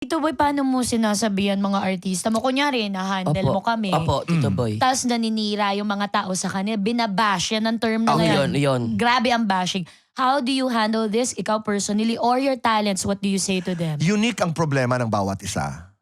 Tito Boy, paano mo sinasabihan mga artista mo? Kunyari, na-handle mo kami. Opo, Tito Boy. Tapos naninira yung mga tao sa kanila. Binabash yan ang term na Oh, ngayon. yun. Grabe ang bashing. How do you handle this, ikaw personally, or your talents? What do you say to them? Unique ang problema ng bawat isa.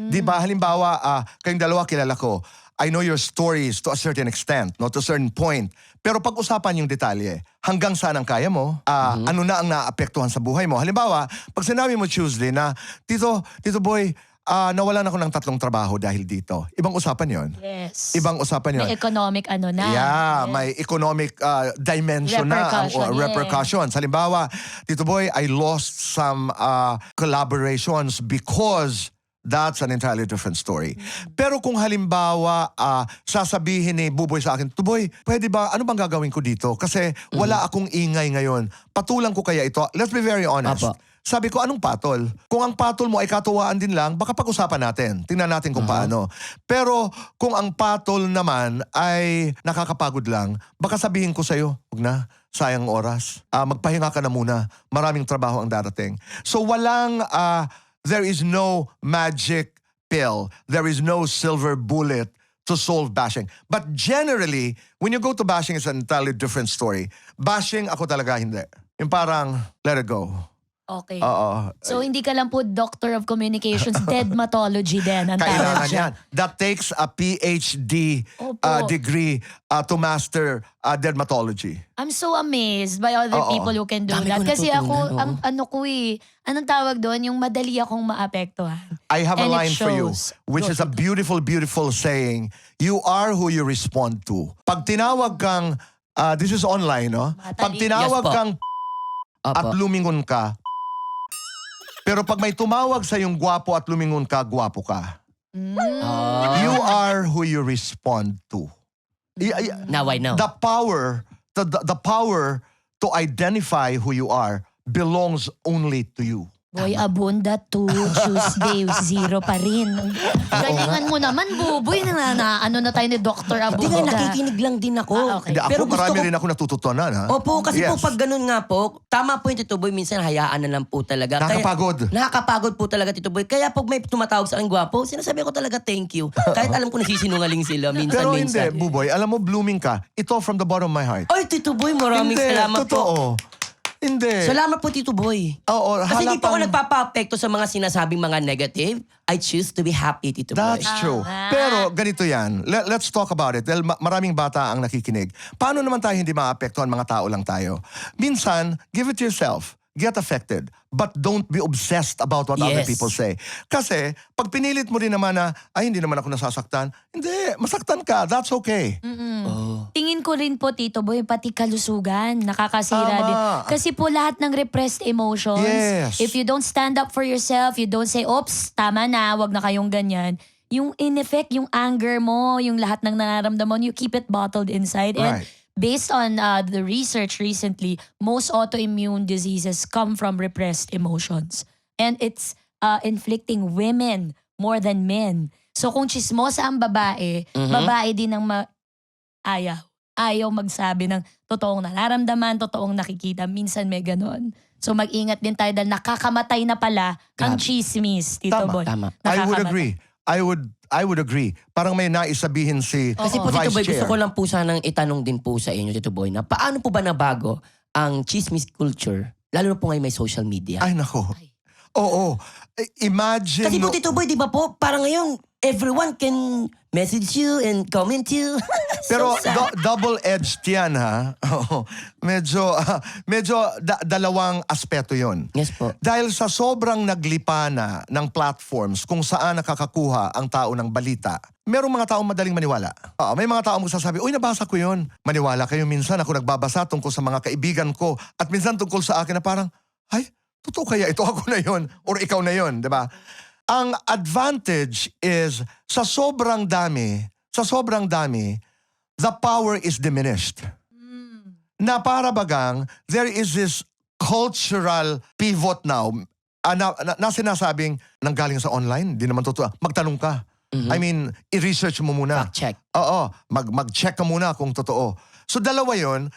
Di ba? Halimbawa, kayong dalawa kilala ko. I know your stories to a certain extent, no, to a certain point. Pero pag-usapan yung detalye, hanggang saan ang kaya mo, ano na ang naapektuhan sa buhay mo. Halimbawa, pag sinabi mo Tuesday na, Tito Boy, nawalan ako ng 3 trabaho dahil dito. Ibang usapan yon. Yes. Ibang usapan yon. May economic ano na. Yeah, Yes. may economic dimension Repercussion, na, repercussions. Halimbawa, Tito Boy, I lost some collaborations because that's an entirely different story. Pero kung halimbawa, sasabihin ni Buboy sa akin, Tuboy, pwede ba, ano bang gagawin ko dito? Kasi wala akong ingay ngayon. Patulang ko kaya ito? Let's be very honest. Apo. Sabi ko, anong patol? Kung ang patol mo ay katuwaan din lang, baka pag-usapan natin. Tingnan natin kung paano. Pero kung ang patol naman ay nakakapagod lang, baka sabihin ko sa'yo, huwag na, sayang oras. Magpahinga ka na muna. Maraming trabaho ang darating. So walang... there is no magic pill. There is no silver bullet to solve bashing. But generally, when you go to bashing, it's an entirely different story. Bashing, ako talaga hindi. Yung parang, let it go. Okay. Oo. So, hindi ka lang po Doctor of Communications, Deadmatology din ang tawag Kailangan siya. yan. That takes a PhD Opo. degree to master dermatology. I'm so amazed by other Oo. people who can do Dami that. ko Kasi ako, natutunan, anong tawag doon? Yung madali akong maapektuhan. I have a And it line for you, shows. which Go, is a Tito. beautiful, beautiful saying. You are who you respond to. Pag tinawag kang, this is online, no? Pag tinawag Yes po. kang at Opo. lumingon ka, pero pag may tumawag sa yung gwapo at lumingon ka, gwapo ka. You are who you respond to. Now I know. The power, the power to identify who you are belongs only to you. Boy, abunda to Tuesday, 0 pa rin. Galingan mo naman, Buboy. Ano na tayo ni Dr. Hindi nga, Abunda. nakikinig lang din ako. Okay. Hindi, ako Pero gusto marami ko- rin ako natututunan, ha? Opo, kasi po Yes. pag ganun nga po, tama po yung Tito Boy, minsan hayaan na lang po talaga. Nakakapagod. Nakakapagod po talaga, Tito Boy. Kaya pag may tumatawag sa akin gwapo, sinasabi ko talaga thank you. Kahit alam ko nagsisinungaling sila Pero hindi, minsan. Buboy, alam mo, blooming ka. Ito from the bottom of my heart. Ay, Tito Boy, maraming Hindi, salamat totoo. po. Hindi. Salamat po, Tito Boy. Oo, Kasi hindi po ako halatang- nagpapa-apekto sa mga sinasabing mga negative. I choose to be happy, Tito Boy. That's true. Tama. Pero ganito yan. Let's talk about it. Dahil maraming bata ang nakikinig. Paano naman tayo hindi maapektuhan, mga tao lang tayo? Minsan, give it to yourself. Get affected. But don't be obsessed about what other Yes. people say. Kasi, pag pinilit mo rin naman na, ay, hindi naman ako nasasaktan. Hindi, masaktan ka. That's okay. Oh. Tingin ko rin po, Tito Boy, pati kalusugan, nakakasira Tama. din. Kasi po lahat ng repressed emotions, Yes. if you don't stand up for yourself, you don't say, oops, tama na, wag na kayong ganyan. Yung in effect, yung anger mo, yung lahat ng nararamdaman, you keep it bottled inside. And Right. based on the research recently, most autoimmune diseases come from repressed emotions. And it's inflicting women more than men. So kung chismosa ang babae, babae din ang ayaw magsabi ng totoong nararamdaman, totoong nakikita. Minsan may ganon. So mag-ingat din tayo dahil nakakamatay na pala ang Grabe. chismis, Tito Tama. Boy. Tama. I would Nakakamatay. agree. I would agree. Parang may naisabihin si Kasi po, Vice Tito Boy, Chair. gusto ko lang po sanang itanong din po sa inyo, Tito Boy, na paano po ba nabago ang chismis culture, lalo na po ngayon may social media? Ay, nako. Oo. Imagine... Kasi po, Tito Boy, di ba po, parang ngayon, everyone can message you and comment you. Pero So sad. double-edged yan, ha? Oo. medyo dalawang aspeto yon. Yes po. Dahil sa sobrang naglipana ng platforms kung saan nakakakuha ang tao ng balita, merong mga taong madaling maniwala. May mga taong magsasabi, uy, nabasa ko yun. Maniwala kayo minsan. Ako nagbabasa tungkol sa mga kaibigan ko at minsan tungkol sa akin na parang, ay, totoo kaya ito ako na yon or ikaw na yon, di ba? Ang advantage is sa sobrang dami, the power is diminished. Na para bagang, there is this cultural pivot now na sinasabing nanggaling sa online, di naman totoo. Magtanong ka. I mean, i-research mo muna. Fact check. Oo, mag-check ka muna kung totoo. So dalawa yon.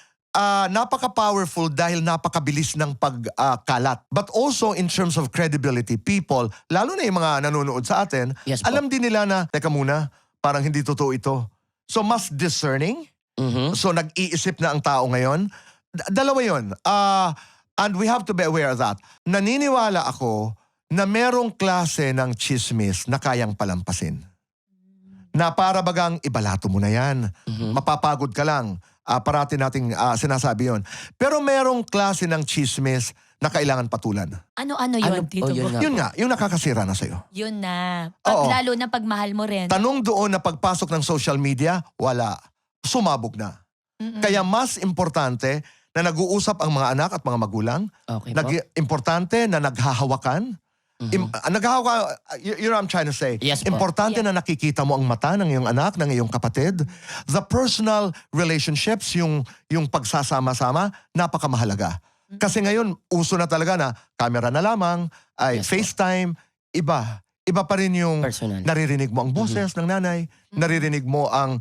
napaka-powerful dahil napakabilis ng pagkalat. But also in terms of credibility, people, lalo na yung mga nanonood sa atin, Yes po. alam din nila na, teka muna, parang hindi totoo ito. So mas discerning. Mhm. So nag-iisip na ang tao ngayon. Dalawa yun. And we have to be aware of that. Naniniwala ako na merong klase ng chismis na kayang palampasin. Na para bagang ibalato mo na yan. Mhm. Mapapagod ka lang. Parati nating sinasabi yon. Pero merong klase ng chismis na kailangan patulan. Ano yun, Tito yun Boy? nga. Yun nga, yung nakakasira na sa'yo. Yun na. Oo. Lalo na pagmahal mo rin. Tanong doon na pagpasok ng social media, wala. Sumabog na. Mm-mm. Kaya mas importante na nag-uusap ang mga anak at mga magulang. Okay po. Importante na naghahawakan. You know what I'm trying to say? Yes po. Importante na nakikita mo ang mata ng iyong anak, ng iyong kapatid. The personal relationships, yung pagsasama-sama, napakamahalaga. Kasi ngayon, uso na talaga na camera na lamang, ay Yes po. FaceTime, iba. Iba pa rin yung Personal. naririnig mo ang boses ng nanay, naririnig mo ang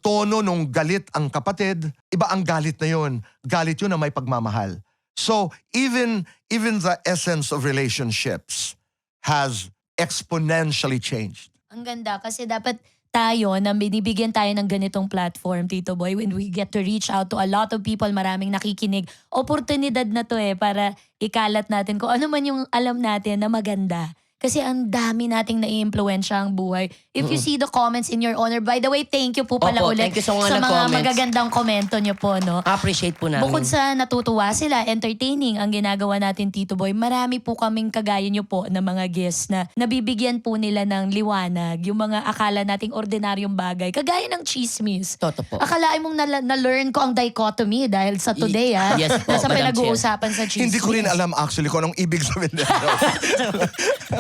tono nung galit ang kapatid, iba ang galit na yun. Galit yun na may pagmamahal. So, even the essence of relationships has exponentially changed. Ang ganda kasi dapat tayo na binibigyan tayo ng ganitong platform, Tito Boy, when we get to reach out to a lot of people, maraming nakikinig. Oportunidad na to para ikalat natin kung ano man yung alam natin na maganda. Kasi ang dami nating nai-impluwensya ang buhay. If you see the comments in your honor, by the way, thank you po pala Opo, ulit thank you sa mga mga nag-comments. magagandang komento nyo po, no? Appreciate po namin. Bukod sa natutuwa sila, entertaining ang ginagawa natin, Tito Boy, marami po kaming kagaya nyo po na mga guests na nabibigyan po nila ng liwanag, yung mga akala nating ordinaryong bagay, kagaya ng chismis. Toto po. Akalain mong na-learn ko ang dichotomy dahil sa today, Yes po, nasa Madam pinag-uusapan sa chismis. Hindi ko rin alam actually kung anong ibig sabihin nito.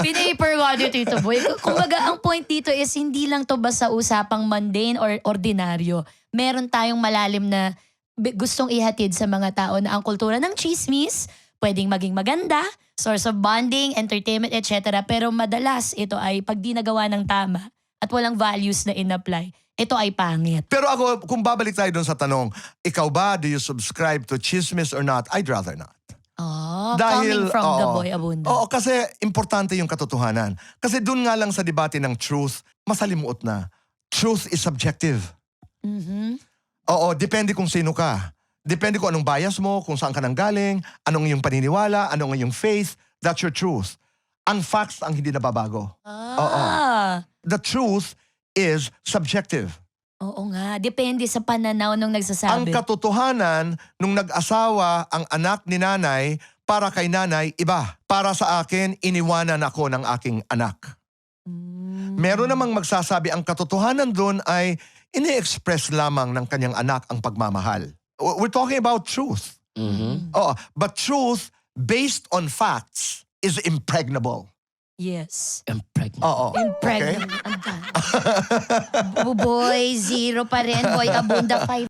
Pinaper ko ano, Tito Boy. Kumbaga, ang point dito is hindi lang to basta usapang mundane or ordinaryo. Meron tayong malalim na gustong ihatid sa mga tao na ang kultura ng chismis pwedeng maging maganda, source of bonding, entertainment, etc. Pero madalas ito ay pag di nagawa ng tama at walang values na in-apply, ito ay pangit. Pero ako, kung babalik tayo dun sa tanong, ikaw ba, do you subscribe to chismis or not? I'd rather not. Oh, coming from the boy Abunda. Oo, kasi importante yung katotohanan. Kasi dun nga lang sa debate ng truth, masalimuot na. Truth is subjective. Mhm. Oo, depende kung sino ka. Depende kung anong bias mo, kung saan ka nanggaling, anong iyong paniniwala, anong iyong faith. That's your truth. Ang facts ang hindi nababago. The truth is subjective. Oo nga. Depende sa pananaw nung Ang nagsasabi. katotohanan, nung nag-asawa ang anak ni nanay, para kay nanay, iba. Para sa akin, iniwanan ako ng aking anak. Mm. Meron namang magsasabi ang katotohanan doon ay ini-express lamang ng kanyang anak ang pagmamahal. We're talking about truth. Mhm. Oo, but truth based on facts is impregnable. Yes. I'm pregnant. Oo. Impregnant. Boy, zero pa rin. Boy, Abunda 5.